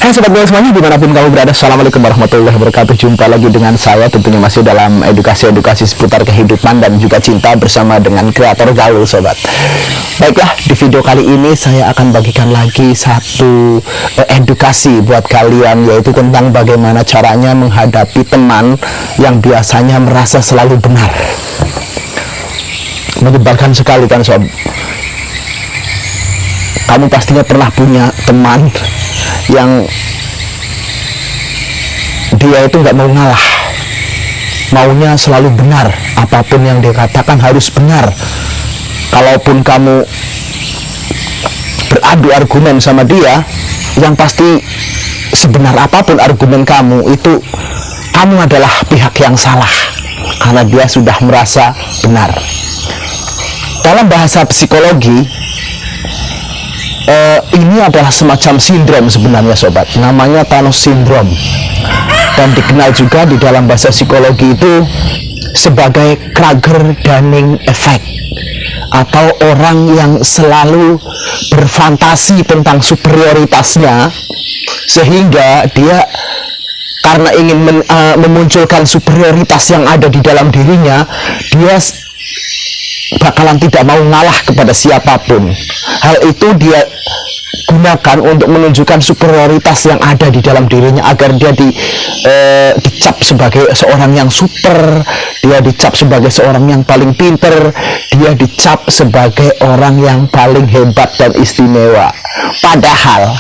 Hai sobat gue semuanya dimanapun kamu berada, assalamualaikum warahmatullahi wabarakatuh. Jumpa lagi dengan saya, tentunya masih dalam edukasi seputar kehidupan dan juga cinta bersama dengan kreator gaul sobat. Baiklah, di video kali ini saya akan bagikan lagi satu edukasi buat kalian, yaitu tentang bagaimana caranya menghadapi teman yang biasanya merasa selalu benar. Menyebalkan sekali kan sob. Kamu pastinya pernah punya teman yang dia itu nggak mau ngalah, maunya selalu benar, apapun yang dia katakan harus benar. Kalaupun kamu beradu argumen sama dia, yang pasti sebenar apapun argumen kamu itu, kamu adalah pihak yang salah karena dia sudah merasa benar. Dalam bahasa psikologi, ini adalah semacam sindrom sebenarnya sobat, namanya Thanos Syndrome, dan dikenal juga di dalam bahasa psikologi itu sebagai Krager-Dunning Effect, atau orang yang selalu berfantasi tentang superioritasnya, sehingga dia karena ingin memunculkan superioritas yang ada di dalam dirinya, dia bakalan tidak mau ngalah kepada siapapun. Hal itu dia gunakan untuk menunjukkan superioritas yang ada di dalam dirinya, agar dia dicap sebagai seorang yang super, dia dicap sebagai seorang yang paling pinter, dia dicap sebagai orang yang paling hebat dan istimewa. Padahal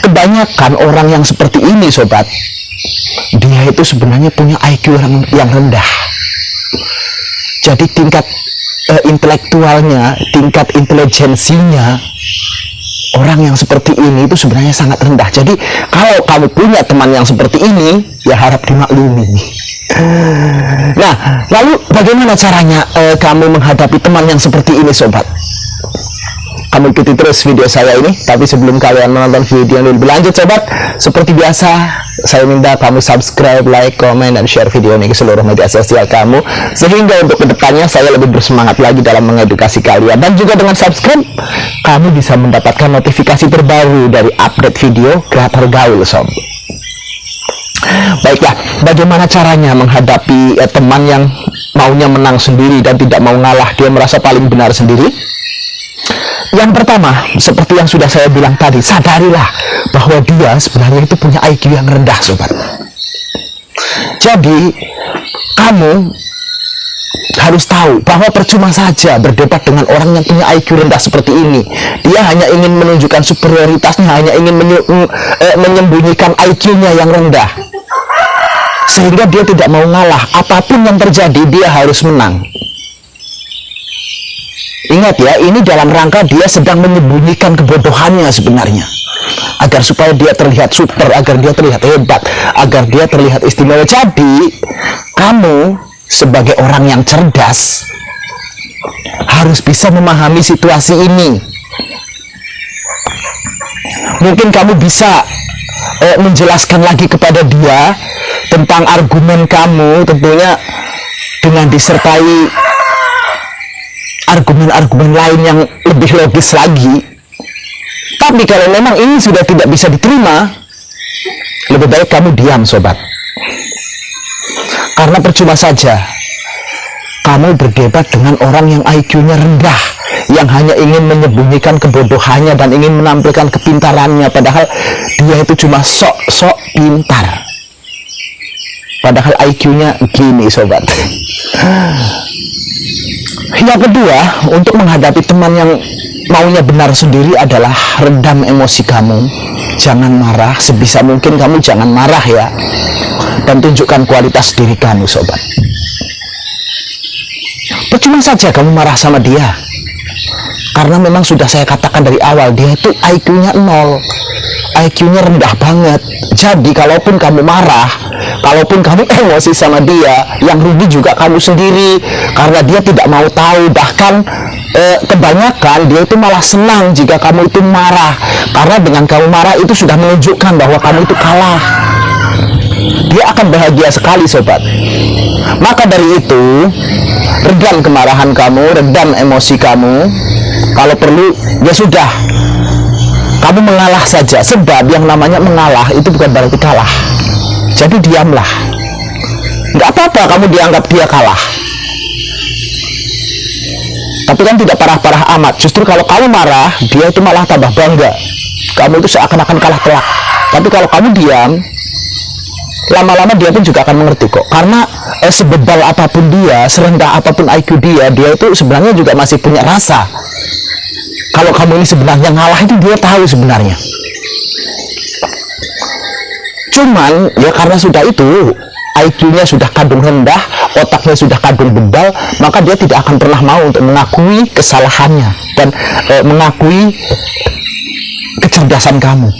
kebanyakan orang yang seperti ini sobat, dia itu sebenarnya punya IQ yang rendah. Jadi tingkat intelektualnya, tingkat intelijensinya orang yang seperti ini itu sebenarnya sangat rendah. Jadi kalau kamu punya teman yang seperti ini, ya harap dimaklumi. Nah, lalu bagaimana caranya kamu menghadapi teman yang seperti ini sobat? Kamu ikuti terus video saya ini. Tapi sebelum kalian menonton video yang lebih lanjut sobat, seperti biasa saya minta kamu subscribe, like, komen, dan share video ini ke seluruh media sosial kamu, sehingga untuk kedepannya saya lebih bersemangat lagi dalam mengedukasi kalian. Dan juga dengan subscribe, kamu bisa mendapatkan notifikasi terbaru dari update video kreator gaul sob. Baiklah, bagaimana caranya menghadapi teman yang maunya menang sendiri dan tidak mau ngalah, dia merasa paling benar sendiri? Yang pertama, seperti yang sudah saya bilang tadi, sadarilah bahwa dia sebenarnya itu punya IQ yang rendah sobat. Jadi kamu harus tahu bahwa percuma saja berdebat dengan orang yang punya IQ rendah seperti ini. Dia hanya ingin menunjukkan superioritasnya, hanya ingin menyembunyikan IQ-nya yang rendah, sehingga dia tidak mau ngalah. Apapun yang terjadi, dia harus menang. Ingat ya, ini dalam rangka dia sedang menyembunyikan kebodohannya sebenarnya, agar supaya dia terlihat super, agar dia terlihat hebat, agar dia terlihat istimewa. Jadi kamu sebagai orang yang cerdas harus bisa memahami situasi ini. Mungkin kamu bisa menjelaskan lagi kepada dia tentang argumen kamu, tentunya dengan disertai argumen-argumen lain yang lebih logis lagi. Tapi kalau memang ini sudah tidak bisa diterima, lebih baik kamu diam sobat, karena percuma saja kamu berdebat dengan orang yang IQ-nya rendah, yang hanya ingin menyembunyikan kebodohannya dan ingin menampilkan kepintarannya, padahal dia itu cuma sok-sok pintar, padahal IQ-nya gini sobat. Yang kedua, untuk menghadapi teman yang maunya benar sendiri adalah redam emosi kamu. Jangan marah, sebisa mungkin kamu jangan marah ya. Dan tunjukkan kualitas diri kamu sobat. Percuma saja kamu marah sama dia, karena memang sudah saya katakan dari awal, dia itu IQ-nya 0, IQ-nya rendah banget. Jadi kalaupun kamu marah, kalaupun kamu emosi sama dia, yang rugi juga kamu sendiri, karena dia tidak mau tahu. Bahkan kebanyakan dia itu malah senang jika kamu itu marah, karena dengan kamu marah itu sudah menunjukkan bahwa kamu itu kalah. Dia akan bahagia sekali sobat. Maka dari itu, redam kemarahan kamu, redam emosi kamu. Kalau perlu ya sudah, kamu mengalah saja, sebab yang namanya mengalah itu bukan berarti kalah. Jadi diamlah, nggak apa-apa kamu dianggap dia kalah, tapi kan tidak parah-parah amat. Justru kalau kamu marah, dia itu malah tambah bangga, kamu itu seakan-akan kalah telak. Tapi kalau kamu diam, lama-lama dia pun juga akan mengerti kok. Karena sebebal apapun dia, serendah apapun IQ dia itu sebenarnya juga masih punya rasa. Kalau kamu ini sebenarnya ngalah, itu dia tahu sebenarnya. Cuman ya karena sudah itu, IQ-nya sudah kadung rendah, otaknya sudah kadung bebal, maka dia tidak akan pernah mau untuk mengakui kesalahannya dan mengakui kecerdasan kamu.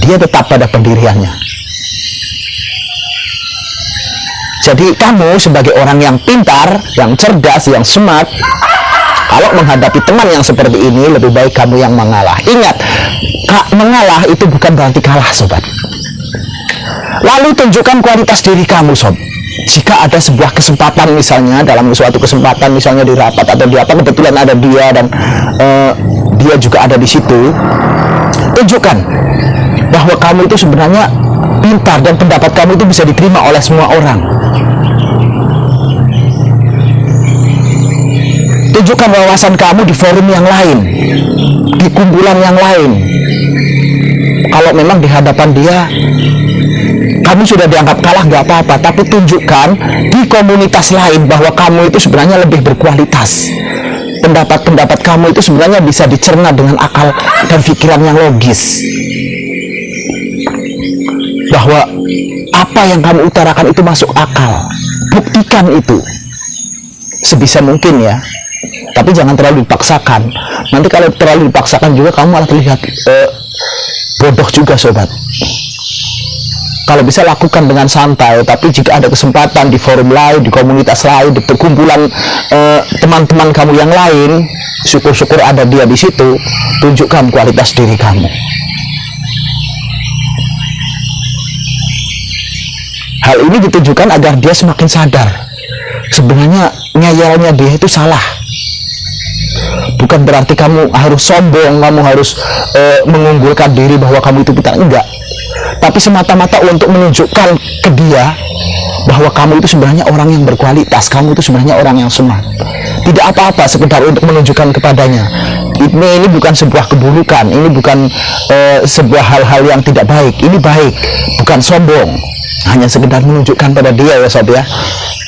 Dia tetap pada pendiriannya. Jadi kamu sebagai orang yang pintar, yang cerdas, yang smart, kalau menghadapi teman yang seperti ini, lebih baik kamu yang mengalah. Ingat, mengalah itu bukan berarti kalah, sobat. Lalu tunjukkan kualitas diri kamu, sob. Jika ada sebuah kesempatan, misalnya dalam suatu kesempatan, misalnya di rapat atau di apa, kebetulan ada dia dan dia juga ada di situ, tunjukkan bahwa kamu itu sebenarnya pintar dan pendapat kamu itu bisa diterima oleh semua orang. Tunjukkan wawasan kamu di forum yang lain, di kumpulan yang lain. Kalau memang di hadapan dia kamu sudah dianggap kalah, nggak apa-apa, tapi tunjukkan di komunitas lain bahwa kamu itu sebenarnya lebih berkualitas. Pendapat-pendapat kamu itu sebenarnya bisa dicerna dengan akal dan pikiran yang logis. Bahwa apa yang kamu utarakan itu masuk akal. Buktikan itu sebisa mungkin ya. Tapi jangan terlalu dipaksakan. Nanti kalau terlalu dipaksakan juga kamu malah terlihat bodoh juga, sobat. Kalau bisa lakukan dengan santai, tapi jika ada kesempatan di forum lain, di komunitas lain, di perkumpulan teman-teman kamu yang lain, syukur-syukur ada dia di situ, tunjukkan kualitas diri kamu. Hal ini ditujukan agar dia semakin sadar sebenarnya ngeyelnya dia itu salah. Bukan berarti kamu harus sombong, kamu harus mengunggulkan diri bahwa kamu itu pintar, enggak. Tapi semata-mata untuk menunjukkan ke dia bahwa kamu itu sebenarnya orang yang berkualitas, kamu itu sebenarnya orang yang smart. Tidak apa-apa sekedar untuk menunjukkan kepadanya. Ini bukan sebuah keburukan, ini bukan sebuah hal-hal yang tidak baik. Ini baik, bukan sombong. Hanya sekedar menunjukkan pada dia ya sob ya,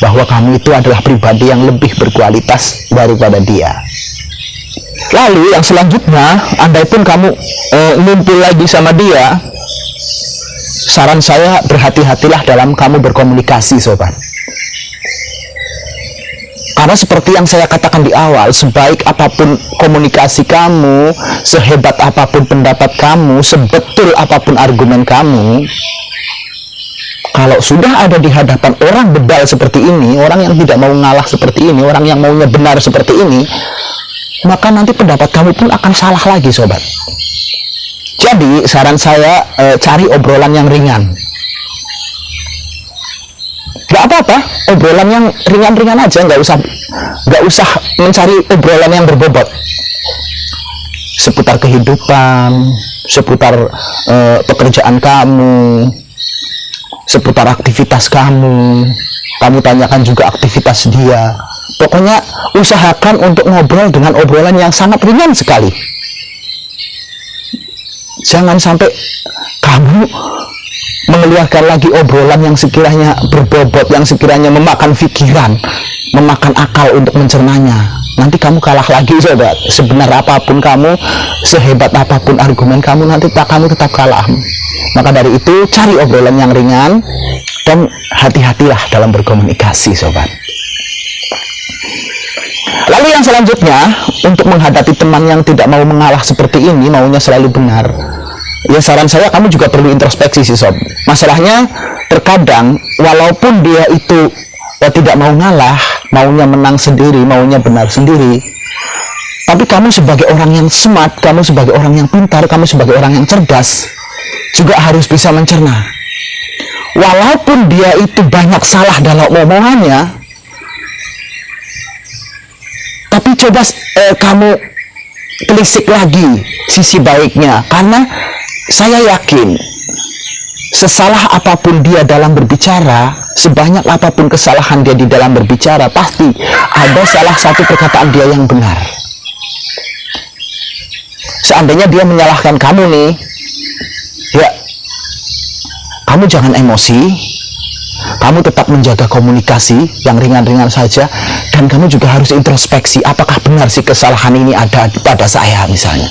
bahwa kamu itu adalah pribadi yang lebih berkualitas daripada dia. Lalu yang selanjutnya, andai pun kamu ngumpul lagi sama dia, saran saya berhati-hatilah dalam kamu berkomunikasi, sobat. Karena seperti yang saya katakan di awal, sebaik apapun komunikasi kamu, sehebat apapun pendapat kamu, sebetul apapun argumen kamu, kalau sudah ada di hadapan orang bebal seperti ini, orang yang tidak mau ngalah seperti ini, orang yang maunya benar seperti ini, maka nanti pendapat kamu pun akan salah lagi, sobat. Jadi saran saya, cari obrolan yang ringan. Gak apa-apa, obrolan yang ringan-ringan aja, nggak usah mencari obrolan yang berbobot seputar kehidupan, seputar pekerjaan kamu, seputar aktivitas kamu tanyakan juga aktivitas dia. Pokoknya usahakan untuk ngobrol dengan obrolan yang sangat ringan sekali. Jangan sampai kamu mengeluarkan lagi obrolan yang sekiranya berbobot, yang sekiranya memakan pikiran, memakan akal untuk mencernanya. Nanti kamu kalah lagi, sobat. Sebenar apapun kamu, sehebat apapun argumen kamu, nanti kamu tetap kalah. Maka dari itu, cari obrolan yang ringan dan hati-hatilah dalam berkomunikasi, sobat. Lalu yang selanjutnya, untuk menghadapi teman yang tidak mau mengalah seperti ini, maunya selalu benar, ya saran saya kamu juga perlu introspeksi sih, sob. Masalahnya terkadang walaupun dia itu tidak mau ngalah, maunya menang sendiri, maunya benar sendiri, tapi kamu sebagai orang yang smart, kamu sebagai orang yang pintar, kamu sebagai orang yang cerdas, juga harus bisa mencerna. Walaupun dia itu banyak salah dalam omongannya, tapi coba kamu telisik lagi sisi baiknya, karena saya yakin sesalah apapun dia dalam berbicara, sebanyak apapun kesalahan dia di dalam berbicara, pasti ada salah satu perkataan dia yang benar. Seandainya dia menyalahkan kamu nih, ya kamu jangan emosi, kamu tetap menjaga komunikasi yang ringan-ringan saja, dan kamu juga harus introspeksi, apakah benar sih kesalahan ini ada pada saya misalnya.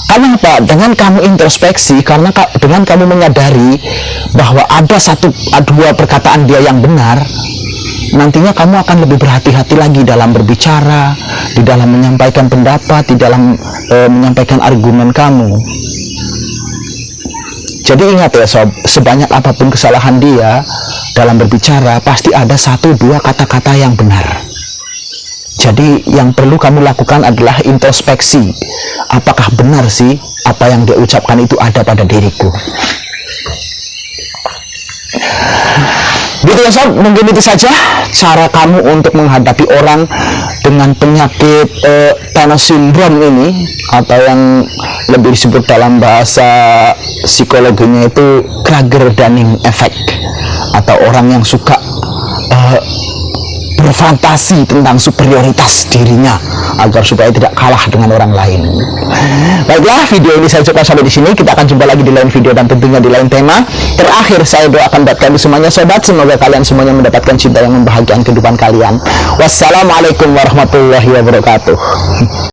Karena apa? Dengan kamu introspeksi, karena dengan kamu menyadari bahwa ada dua perkataan dia yang benar, nantinya kamu akan lebih berhati-hati lagi dalam berbicara, di dalam menyampaikan pendapat, di dalam menyampaikan argumen kamu. Jadi ingat ya sob, sebanyak apapun kesalahan dia dalam berbicara, pasti ada 1-2 kata-kata yang benar. Jadi yang perlu kamu lakukan adalah introspeksi. Apakah benar sih apa yang dia ucapkan itu ada pada diriku? Gitu ya sob, mungkin itu saja cara kamu untuk menghadapi orang dengan penyakit Thanos Syndrome ini, atau yang lebih disebut dalam bahasa psikologinya itu Krager-Dunning Effect, atau orang yang suka berfantasi tentang superioritas dirinya agar supaya tidak kalah dengan orang lain. Baiklah, video ini saya cukup sampai di sini. Kita akan jumpa lagi di lain video dan tentunya di lain tema. Terakhir saya doakan buat kalian semuanya sobat, semoga kalian semuanya mendapatkan cinta yang membahagiakan kehidupan kalian. Wassalamualaikum warahmatullahi wabarakatuh.